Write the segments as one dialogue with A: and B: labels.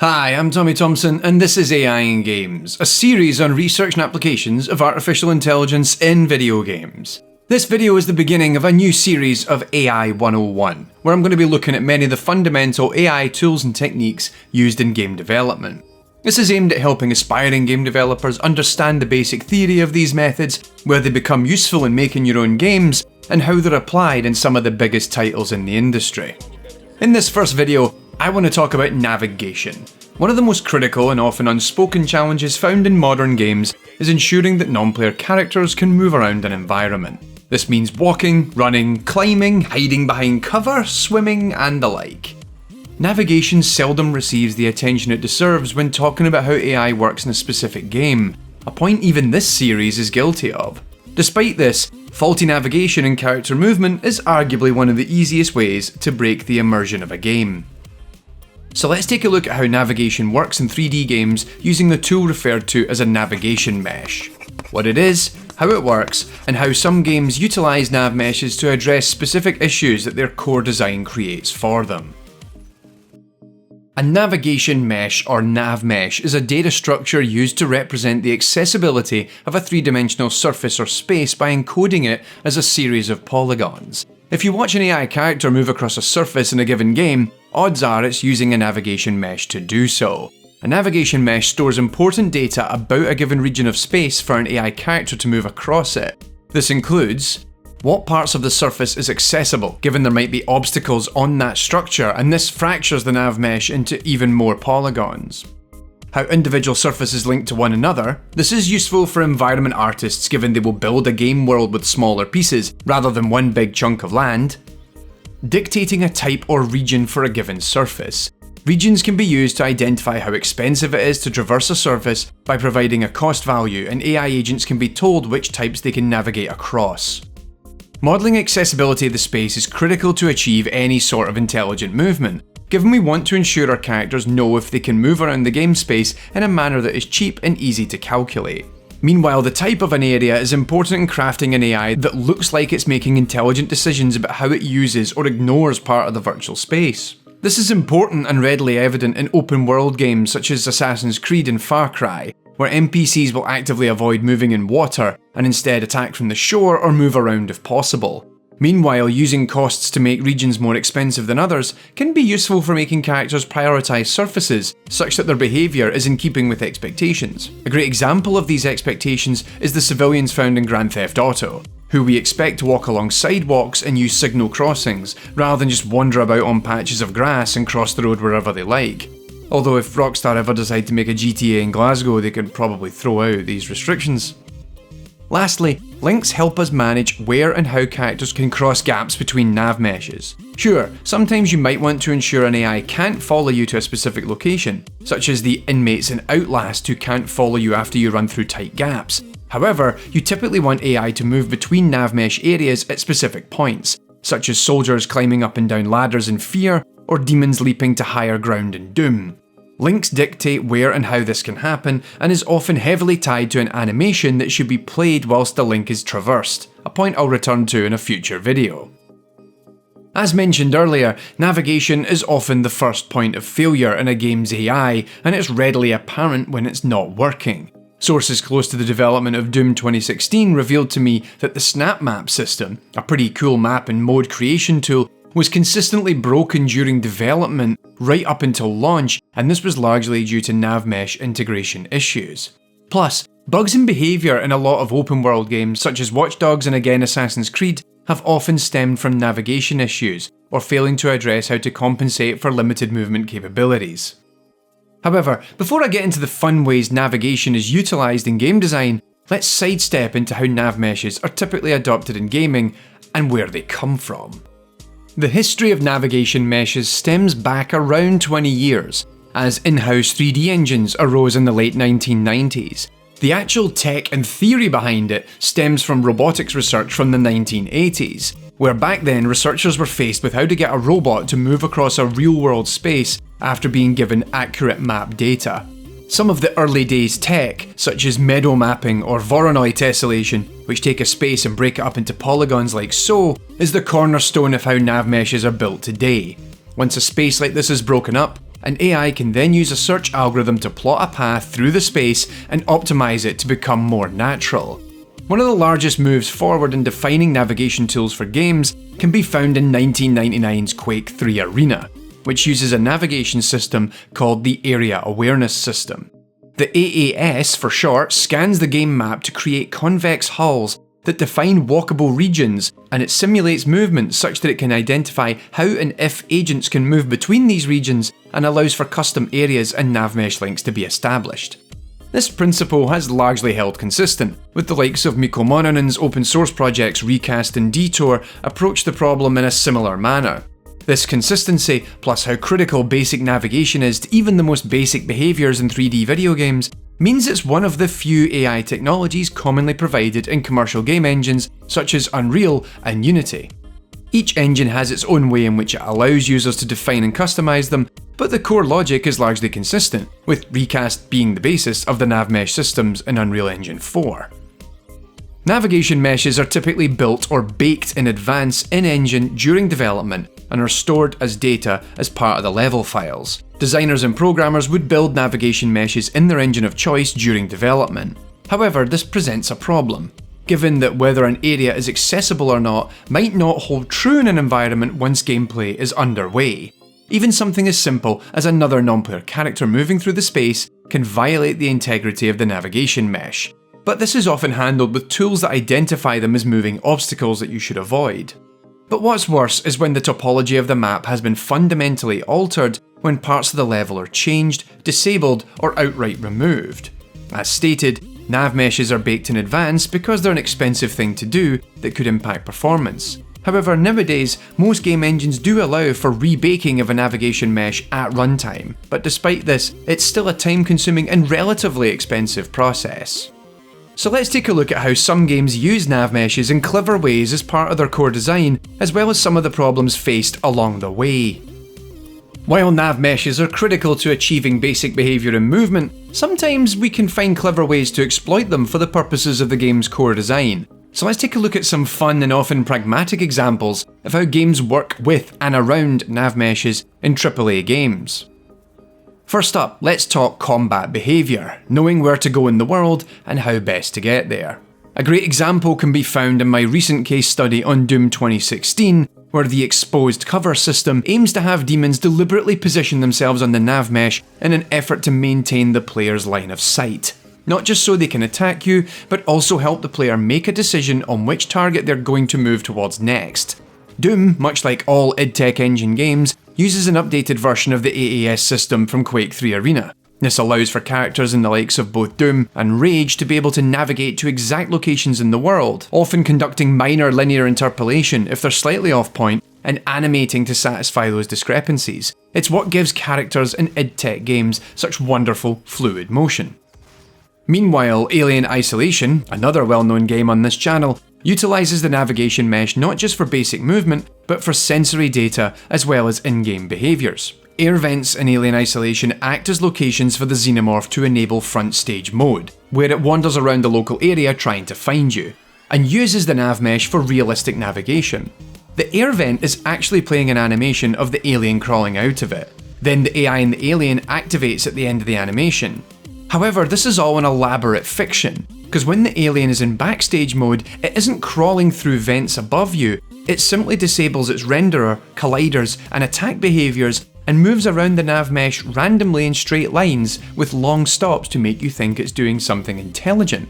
A: Hi, I'm Tommy Thompson, and this is AI in Games, a series on research and applications of artificial intelligence in video games. This video is the beginning of a new series of AI 101, where I'm going to be looking at many of the fundamental AI tools and techniques used in game development. This is aimed at helping aspiring game developers understand the basic theory of these methods, where they become useful in making your own games, and how they're applied in some of the biggest titles in the industry. In this first video, I want to talk about navigation. One of the most critical and often unspoken challenges found in modern games is ensuring that non-player characters can move around an environment. This means walking, running, climbing, hiding behind cover, swimming, and the like. Navigation seldom receives the attention it deserves when talking about how AI works in a specific game, a point even this series is guilty of. Despite this, faulty navigation and character movement is arguably one of the easiest ways to break the immersion of a game. So let's take a look at how navigation works in 3D games using the tool referred to as a navigation mesh. What it is, how it works, and how some games utilise nav meshes to address specific issues that their core design creates for them. A navigation mesh, or nav mesh, is a data structure used to represent the accessibility of a three-dimensional surface or space by encoding it as a series of polygons. If you watch an AI character move across a surface in a given game, odds are it's using a navigation mesh to do so. A navigation mesh stores important data about a given region of space for an AI character to move across it. This includes what parts of the surface is accessible, given there might be obstacles on that structure, and this fractures the nav mesh into even more polygons. How individual surfaces link to one another. This is useful for environment artists given they will build a game world with smaller pieces, rather than one big chunk of land. Dictating a type or region for a given surface. Regions can be used to identify how expensive it is to traverse a surface by providing a cost value, and AI agents can be told which types they can navigate across. Modelling accessibility of the space is critical to achieve any sort of intelligent movement, given we want to ensure our characters know if they can move around the game space in a manner that is cheap and easy to calculate. Meanwhile, the type of an area is important in crafting an AI that looks like it's making intelligent decisions about how it uses or ignores part of the virtual space. This is important and readily evident in open world games such as Assassin's Creed and Far Cry, where NPCs will actively avoid moving in water and instead attack from the shore or move around if possible. Meanwhile, using costs to make regions more expensive than others can be useful for making characters prioritise surfaces such that their behaviour is in keeping with expectations. A great example of these expectations is the civilians found in Grand Theft Auto, who we expect to walk along sidewalks and use signal crossings, rather than just wander about on patches of grass and cross the road wherever they like. Although if Rockstar ever decide to make a GTA in Glasgow, they could probably throw out these restrictions. Lastly, links help us manage where and how characters can cross gaps between nav meshes. Sure, sometimes you might want to ensure an AI can't follow you to a specific location, such as the inmates in Outlast who can't follow you after you run through tight gaps. However, you typically want AI to move between nav mesh areas at specific points, such as soldiers climbing up and down ladders in Fear, or demons leaping to higher ground in Doom. Links dictate where and how this can happen, and is often heavily tied to an animation that should be played whilst the link is traversed, a point I'll return to in a future video. As mentioned earlier, navigation is often the first point of failure in a game's AI, and it's readily apparent when it's not working. Sources close to the development of Doom 2016 revealed to me that the Snap Map system, a pretty cool map and mode creation tool, was consistently broken during development right up until launch, and this was largely due to nav mesh integration issues. Plus, bugs in behaviour in a lot of open world games such as Watchdogs and again Assassin's Creed have often stemmed from navigation issues, or failing to address how to compensate for limited movement capabilities. However, before I get into the fun ways navigation is utilised in game design, let's sidestep into how nav meshes are typically adopted in gaming, and where they come from. The history of navigation meshes stems back around 20 years, as in-house 3D engines arose in the late 1990s. The actual tech and theory behind it stems from robotics research from the 1980s, where back then researchers were faced with how to get a robot to move across a real-world space after being given accurate map data. Some of the early days tech, such as meadow mapping or Voronoi tessellation, which take a space and break it up into polygons like so, is the cornerstone of how nav meshes are built today. Once a space like this is broken up, An AI can then use a search algorithm to plot a path through the space and optimize it to become more natural. One of the largest moves forward in defining navigation tools for games can be found in 1999's Quake 3 Arena, which uses a navigation system called the Area Awareness System. The AAS, for short, scans the game map to create convex hulls that define walkable regions, and it simulates movement such that it can identify how and if agents can move between these regions and allows for custom areas and navmesh links to be established. This principle has largely held consistent, with the likes of Mikko Mononen's open source projects Recast and Detour approach the problem in a similar manner. This consistency, plus how critical basic navigation is to even the most basic behaviours in 3D video games, means it's one of the few AI technologies commonly provided in commercial game engines such as Unreal and Unity. Each engine has its own way in which it allows users to define and customize them, but the core logic is largely consistent, with Recast being the basis of the Nav Mesh systems in Unreal Engine 4. Navigation meshes are typically built or baked in advance in-engine during development and are stored as data as part of the level files. Designers and programmers would build navigation meshes in their engine of choice during development. However, this presents a problem, given that whether an area is accessible or not might not hold true in an environment once gameplay is underway. Even something as simple as another non-player character moving through the space can violate the integrity of the navigation mesh. But this is often handled with tools that identify them as moving obstacles that you should avoid. But what's worse is when the topology of the map has been fundamentally altered when parts of the level are changed, disabled, or outright removed. As stated, nav meshes are baked in advance because they're an expensive thing to do that could impact performance. However, nowadays, most game engines do allow for rebaking of a navigation mesh at runtime, but despite this, it's still a time-consuming and relatively expensive process. So let's take a look at how some games use nav meshes in clever ways as part of their core design, as well as some of the problems faced along the way. While nav meshes are critical to achieving basic behaviour and movement, sometimes we can find clever ways to exploit them for the purposes of the game's core design. So let's take a look at some fun and often pragmatic examples of how games work with and around nav meshes in AAA games. First up, let's talk combat behaviour, knowing where to go in the world and how best to get there. A great example can be found in my recent case study on Doom 2016, where the exposed cover system aims to have demons deliberately position themselves on the nav mesh in an effort to maintain the player's line of sight. Not just so they can attack you, but also help the player make a decision on which target they're going to move towards next. Doom, much like all id Tech engine games, uses an updated version of the AAS system from Quake 3 Arena. This allows for characters in the likes of both Doom and Rage to be able to navigate to exact locations in the world, often conducting minor linear interpolation if they're slightly off point, and animating to satisfy those discrepancies. It's what gives characters in id Tech games such wonderful, fluid motion. Meanwhile, Alien Isolation, another well-known game on this channel, utilises the navigation mesh not just for basic movement, but for sensory data as well as in-game behaviours. Air vents in Alien Isolation act as locations for the xenomorph to enable front stage mode, where it wanders around the local area trying to find you, and uses the nav mesh for realistic navigation. The air vent is actually playing an animation of the alien crawling out of it. Then the AI in the alien activates at the end of the animation. However, this is all an elaborate fiction, because when the alien is in backstage mode, it isn't crawling through vents above you, it simply disables its renderer, colliders, and attack behaviours and moves around the nav mesh randomly in straight lines with long stops to make you think it's doing something intelligent.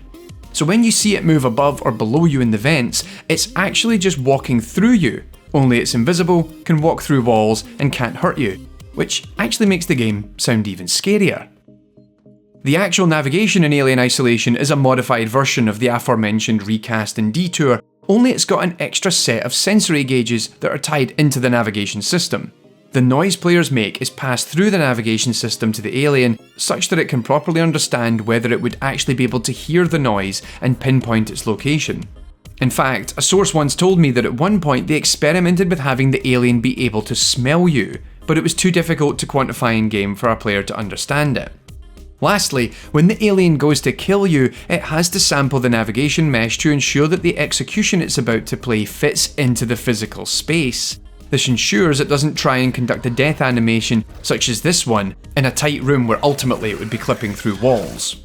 A: So when you see it move above or below you in the vents, it's actually just walking through you, only it's invisible, can walk through walls, and can't hurt you, which actually makes the game sound even scarier. The actual navigation in Alien Isolation is a modified version of the aforementioned Recast and Detour, only it's got an extra set of sensory gauges that are tied into the navigation system. The noise players make is passed through the navigation system to the alien, such that it can properly understand whether it would actually be able to hear the noise and pinpoint its location. In fact, a source once told me that at one point they experimented with having the alien be able to smell you, but it was too difficult to quantify in-game for a player to understand it. Lastly, when the alien goes to kill you, it has to sample the navigation mesh to ensure that the execution it's about to play fits into the physical space. This ensures it doesn't try and conduct a death animation such as this one in a tight room where ultimately it would be clipping through walls.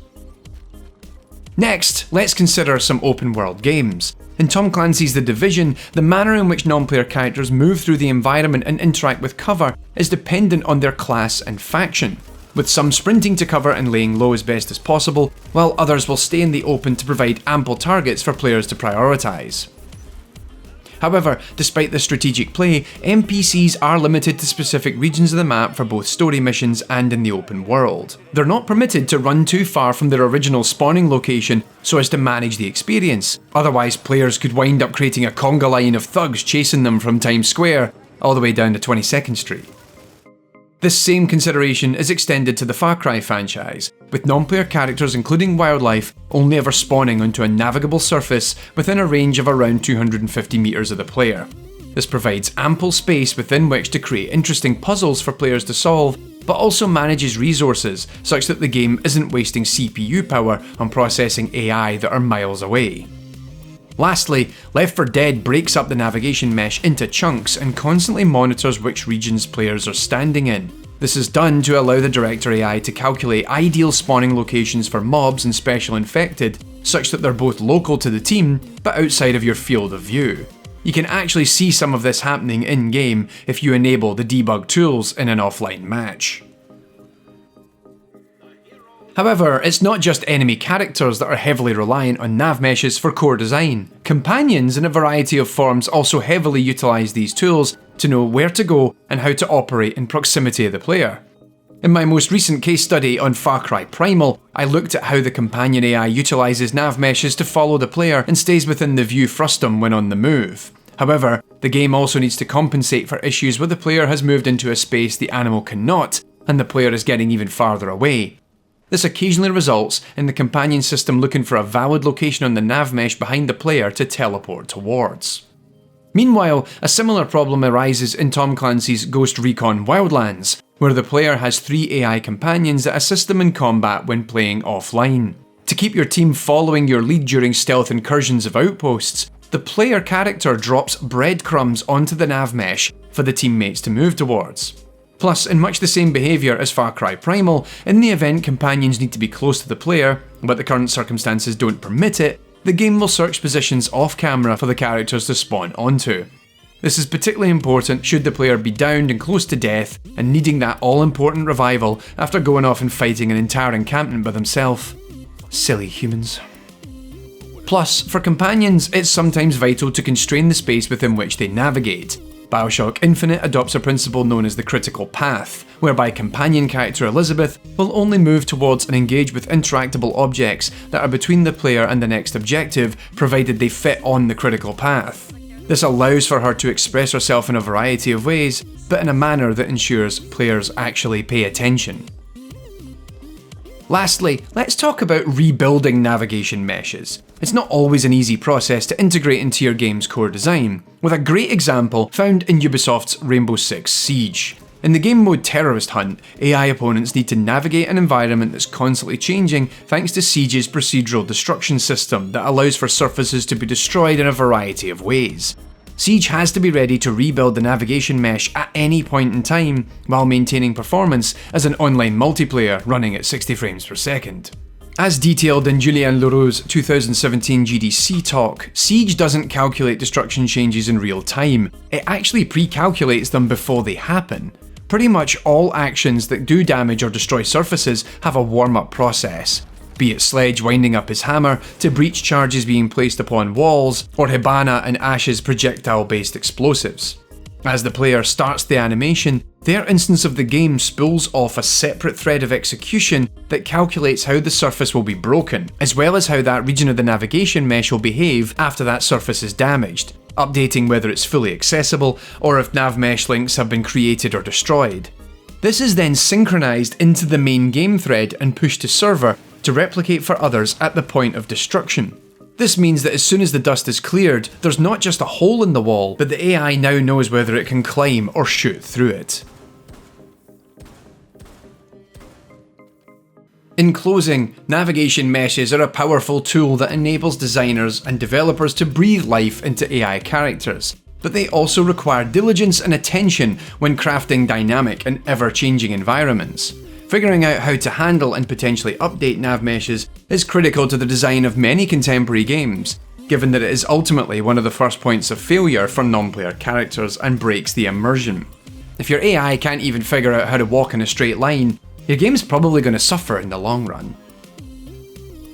A: Next, let's consider some open world games. In Tom Clancy's The Division, the manner in which non-player characters move through the environment and interact with cover is dependent on their class and faction, with some sprinting to cover and laying low as best as possible, while others will stay in the open to provide ample targets for players to prioritise. However, despite this strategic play, NPCs are limited to specific regions of the map for both story missions and in the open world. They're not permitted to run too far from their original spawning location so as to manage the experience, otherwise players could wind up creating a conga line of thugs chasing them from Times Square all the way down to 22nd Street. This same consideration is extended to the Far Cry franchise, with non-player characters including wildlife only ever spawning onto a navigable surface within a range of around 250 meters of the player. This provides ample space within which to create interesting puzzles for players to solve, but also manages resources such that the game isn't wasting CPU power on processing AI that are miles away. Lastly, Left 4 Dead breaks up the navigation mesh into chunks and constantly monitors which regions players are standing in. This is done to allow the director AI to calculate ideal spawning locations for mobs and special infected, such that they're both local to the team, but outside of your field of view. You can actually see some of this happening in-game if you enable the debug tools in an offline match. However, it's not just enemy characters that are heavily reliant on nav meshes for core design. Companions in a variety of forms also heavily utilise these tools to know where to go and how to operate in proximity of the player. In my most recent case study on Far Cry Primal, I looked at how the companion AI utilises nav meshes to follow the player and stays within the view frustum when on the move. However, the game also needs to compensate for issues where the player has moved into a space the animal cannot, and the player is getting even farther away. This occasionally results in the companion system looking for a valid location on the nav mesh behind the player to teleport towards. Meanwhile, a similar problem arises in Tom Clancy's Ghost Recon Wildlands, where the player has 3 AI companions that assist them in combat when playing offline. To keep your team following your lead during stealth incursions of outposts, the player character drops breadcrumbs onto the nav mesh for the teammates to move towards. Plus, in much the same behaviour as Far Cry Primal, in the event companions need to be close to the player, but the current circumstances don't permit it, the game will search positions off camera for the characters to spawn onto. This is particularly important should the player be downed and close to death and needing that all-important revival after going off and fighting an entire encampment by themselves. Silly humans. Plus, for companions, it's sometimes vital to constrain the space within which they navigate. BioShock Infinite adopts a principle known as the critical path, whereby companion character Elizabeth will only move towards and engage with interactable objects that are between the player and the next objective, provided they fit on the critical path. This allows for her to express herself in a variety of ways, but in a manner that ensures players actually pay attention. Lastly, let's talk about rebuilding navigation meshes. It's not always an easy process to integrate into your game's core design, with a great example found in Ubisoft's Rainbow Six Siege. In the game mode Terrorist Hunt, AI opponents need to navigate an environment that's constantly changing thanks to Siege's procedural destruction system that allows for surfaces to be destroyed in a variety of ways. Siege has to be ready to rebuild the navigation mesh at any point in time, while maintaining performance as an online multiplayer running at 60 frames per second. As detailed in Julien Leroux's 2017 GDC talk, Siege doesn't calculate destruction changes in real time, it actually pre-calculates them before they happen. Pretty much all actions that do damage or destroy surfaces have a warm-up process, be it Sledge winding up his hammer, to breach charges being placed upon walls, or Hibana and Ash's projectile-based explosives. As the player starts the animation, their instance of the game spools off a separate thread of execution that calculates how the surface will be broken, as well as how that region of the navigation mesh will behave after that surface is damaged, updating whether it's fully accessible or if nav mesh links have been created or destroyed. This is then synchronized into the main game thread and pushed to server to replicate for others at the point of destruction. This means that as soon as the dust is cleared, there's not just a hole in the wall, but the AI now knows whether it can climb or shoot through it. In closing, navigation meshes are a powerful tool that enables designers and developers to breathe life into AI characters. but they also require diligence and attention when crafting dynamic and ever-changing environments. Figuring out how to handle and potentially update nav meshes is critical to the design of many contemporary games, given that it is ultimately one of the first points of failure for non-player characters and breaks the immersion. If your AI can't even figure out how to walk in a straight line, your game's probably going to suffer in the long run.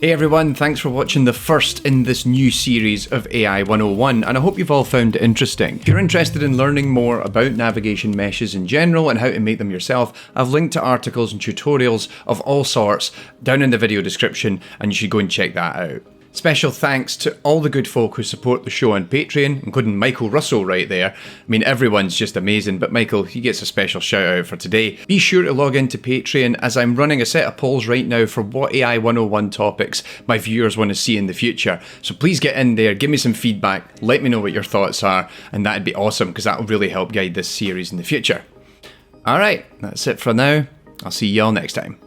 A: Hey everyone, thanks for watching the first in this new series of AI 101, and I hope you've all found it interesting. If you're interested in learning more about navigation meshes in general and how to make them yourself, I've linked to articles and tutorials of all sorts down in the video description, and you should go and check that out. Special thanks to all the good folk who support the show on Patreon, including Michael Russell right there. I mean, everyone's just amazing, but Michael, he gets a special shout out for today. Be sure to log into Patreon, as I'm running a set of polls right now for what AI 101 topics my viewers want to see in the future. So please get in there, give me some feedback, let me know what your thoughts are, and that'd be awesome, because that'll really help guide this series in the future. Alright, that's it for now. I'll see y'all next time.